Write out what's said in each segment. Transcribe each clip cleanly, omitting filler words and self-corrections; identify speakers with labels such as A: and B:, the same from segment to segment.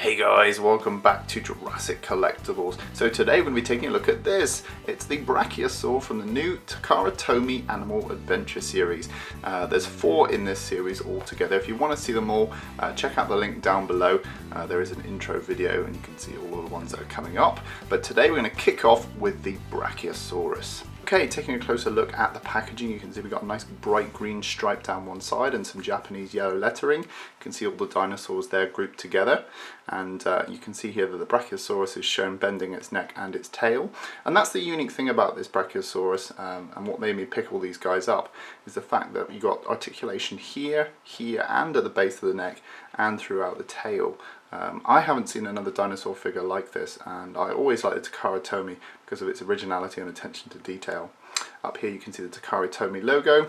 A: Hey guys, welcome back to Jurassic Collectibles. So today we're going to be taking a look at this. It's the Brachiosaur from the new Takara Tomy Animal Adventure series. There's 4 in this series altogether. If you want to see them all, check out the link down below. There is an intro video and you can see all of the ones that are coming up. But today we're going to kick off with the Brachiosaurus. Okay, taking a closer look at the packaging, you can see we've got a nice bright green stripe down one side and some Japanese yellow lettering. You can see all the dinosaurs there grouped together, and you can see here that the Brachiosaurus is shown bending its neck and its tail. And that's the unique thing about this Brachiosaurus, and what made me pick all these guys up, is the fact that you got articulation here, here and at the base of the neck and throughout the tail. I haven't seen another dinosaur figure like this, and I always like the Takara Tomy because of its originality and attention to detail. Up here you can see the Takara Tomy logo,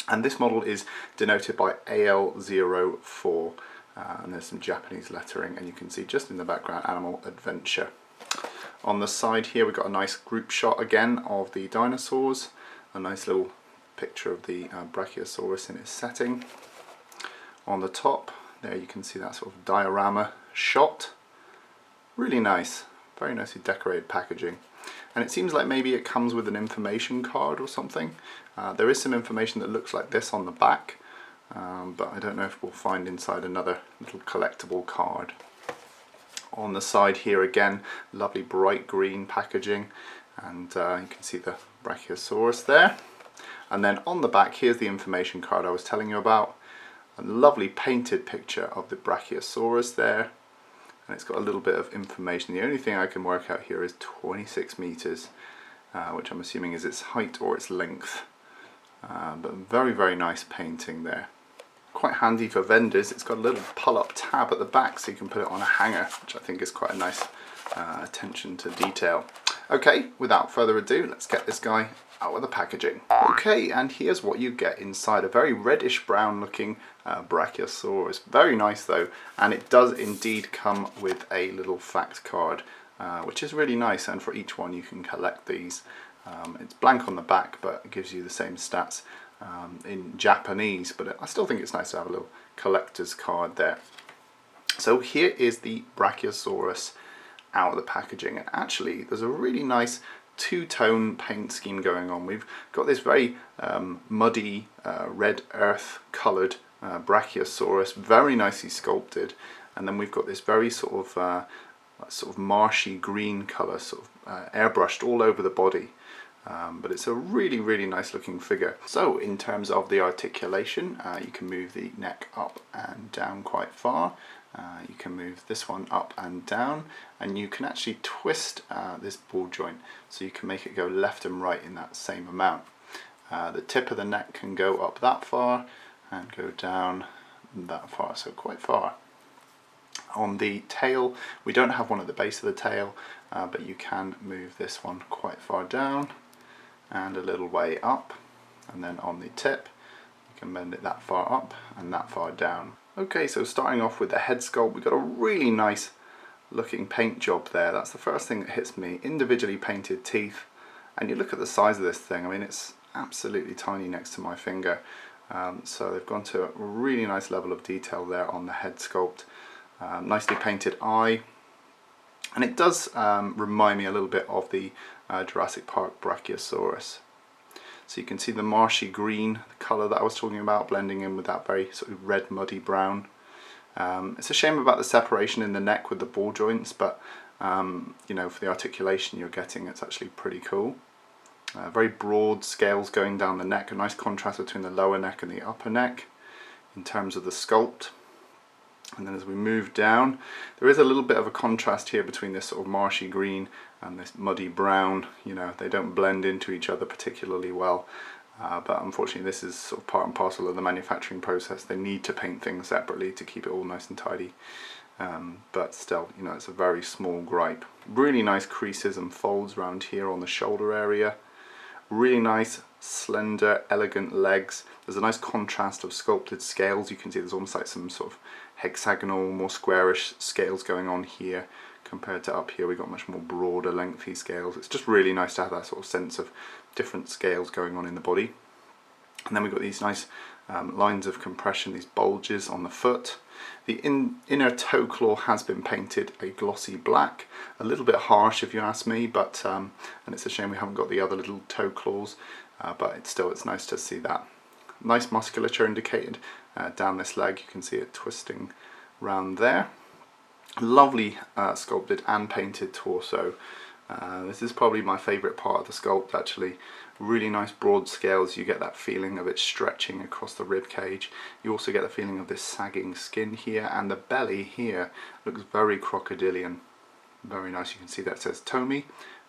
A: and this model is denoted by AL-04, and there's some Japanese lettering, and you can see just in the background Animal Adventure. On the side here we've got a nice group shot again of the dinosaurs, a nice little picture of the Brachiosaurus in its setting. On the top there you can see that sort of diorama shot. Really nice, very nicely decorated packaging. And it seems like maybe it comes with an information card or something. There is some information that looks like this on the back, but I don't know if we'll find inside another little collectible card. On the side here again, lovely bright green packaging, and you can see the Brachiosaurus there. And then on the back here's the information card I was telling you about. A lovely painted picture of the Brachiosaurus there, and it's got a little bit of information. The only thing I can work out here is 26 meters, which I'm assuming is its height or its length, but very nice painting there. Quite handy for vendors. It's got a little pull-up tab at the back so you can put it on a hanger, which I think is quite a nice attention to detail. Okay, without further ado, let's get this guy out of the packaging. Okay, and here's what you get inside. A very reddish brown looking Brachiosaurus. Very nice though, and it does indeed come with a little fact card, which is really nice, and for each one you can collect these. It's blank on the back, but it gives you the same stats in Japanese, but I still think it's nice to have a little collector's card there. So here is the Brachiosaurus out of the packaging, and actually there's a really nice two-tone paint scheme going on. We've got this very muddy red earth coloured Brachiosaurus, very nicely sculpted, and then we've got this very sort of marshy green colour, sort of airbrushed all over the body. But it's a really nice looking figure. So in terms of the articulation, you can move the neck up and down quite far. You can move this one up and down, and you can actually twist this ball joint so you can make it go left and right in that same amount. The tip of the neck can go up that far and go down that far, so quite far. On the tail, we don't have one at the base of the tail, but you can move this one quite far down and a little way up, and then on the tip you can bend it that far up and that far down. Okay, so starting off with the head sculpt, we've got a really nice looking paint job there. That's the first thing that hits me. Individually painted teeth, and you look at the size of this thing, I mean it's absolutely tiny next to my finger. So they've gone to a really nice level of detail there on the head sculpt. Nicely painted eye, and it does remind me a little bit of the Jurassic Park Brachiosaurus. So you can see the marshy green, the colour that I was talking about, blending in with that very sort of red muddy brown. It's a shame about the separation in the neck with the ball joints, but you know, for the articulation you're getting, it's actually pretty cool. Very broad scales going down the neck, a nice contrast between the lower neck and the upper neck in terms of the sculpt. And then as we move down, there is a little bit of a contrast here between this sort of marshy green and this muddy brown. You know, they don't blend into each other particularly well, but unfortunately this is sort of part and parcel of the manufacturing process. They need to paint things separately to keep it all nice and tidy, but still, you know, it's a very small gripe. Really nice creases and folds around here on the shoulder area. Really nice, slender, elegant legs. There's a nice contrast of sculpted scales. You can see there's almost like some sort of hexagonal, more squarish scales going on here compared to up here. We've got much more broader, lengthy scales. It's just really nice to have that sort of sense of different scales going on in the body. And then we've got these nice lines of compression, these bulges on the foot. The inner toe claw has been painted a glossy black, a little bit harsh if you ask me, but and it's a shame we haven't got the other little toe claws, but it's nice to see that. Nice musculature indicated down this leg. You can see it twisting round there. Lovely sculpted and painted torso. This is probably my favourite part of the sculpt actually. Really nice broad scales. You get that feeling of it stretching across the rib cage. You also get the feeling of this sagging skin here, and the belly here looks very crocodilian. Very nice. You can see that says Tomy,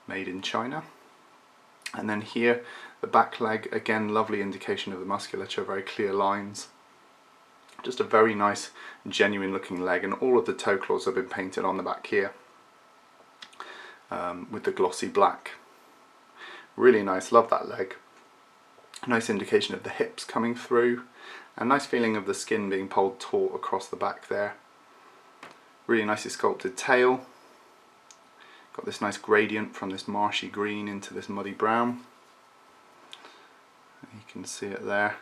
A: made in China. And then here the back leg, again lovely indication of the musculature, very clear lines. Just a very nice genuine looking leg, and all of the toe claws have been painted on the back here with the glossy black. Really nice, love that leg. Nice indication of the hips coming through, and nice feeling of the skin being pulled taut across the back there. Really nicely sculpted tail. Got this nice gradient from this marshy green into this muddy brown. You can see it there.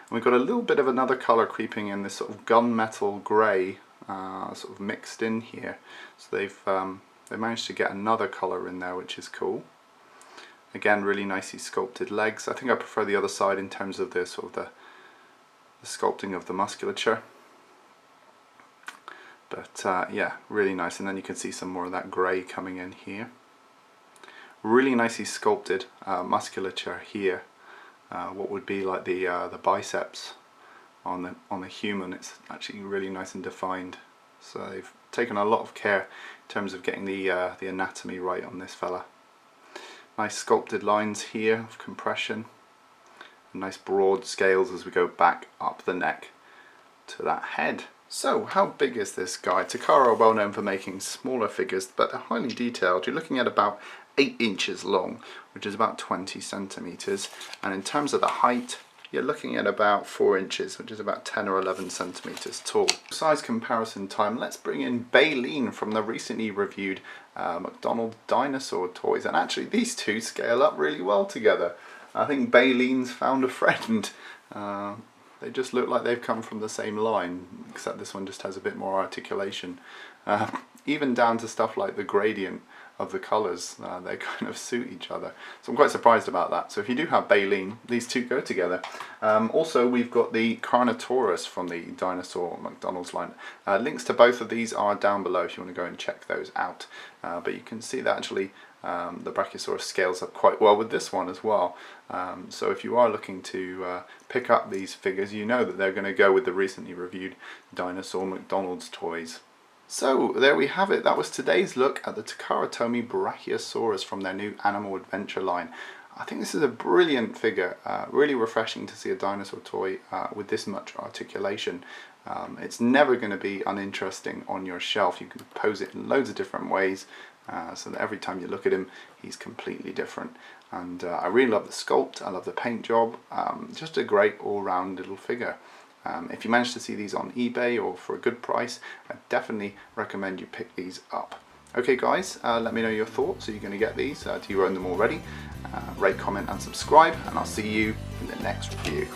A: And we've got a little bit of another colour creeping in, this sort of gunmetal grey sort of mixed in here. So they managed to get another colour in there, which is cool. Again, really nicely sculpted legs. I think I prefer the other side in terms of the sort of the sculpting of the musculature. But yeah, really nice. And then you can see some more of that grey coming in here. Really nicely sculpted musculature here. What would be like the biceps on the human. It's actually really nice and defined. So they've taken a lot of care in terms of getting the anatomy right on this fella. Nice sculpted lines here of compression. Nice broad scales as we go back up the neck to that head. So how big is this guy? Takara are well known for making smaller figures, but they're highly detailed. You're looking at about 8 inches long, which is about 20 centimeters. And in terms of the height, you're looking at about 4 inches, which is about 10 or 11 centimeters tall. Size comparison time, let's bring in Baleen from the recently reviewed McDonald's Dinosaur toys. And actually these two scale up really well together. I think Baleen's found a friend. They just look like they've come from the same line, except this one just has a bit more articulation. Even down to stuff like the gradient of the colours, they kind of suit each other. So I'm quite surprised about that. So if you do have Baleen, these two go together. Also we've got the Carnotaurus from the Dinosaur McDonald's line. Links to both of these are down below if you want to go and check those out. But you can see that actually the Brachiosaurus scales up quite well with this one as well. So if you are looking to pick up these figures, you know that they're going to go with the recently reviewed Dinosaur McDonald's toys. So there we have it. That was today's look at the Takara Tomy Brachiosaurus from their new Animal Adventure line. I think this is a brilliant figure. Really refreshing to see a dinosaur toy with this much articulation. It's never going to be uninteresting on your shelf. You can pose it in loads of different ways, so that every time you look at him he's completely different. And I really love the sculpt, I love the paint job. Just a great all-round little figure. If you manage to see these on eBay or for a good price, I definitely recommend you pick these up. Okay guys, let me know your thoughts. Are you going to get these? Do you own them already? Rate, comment and subscribe, and I'll see you in the next review.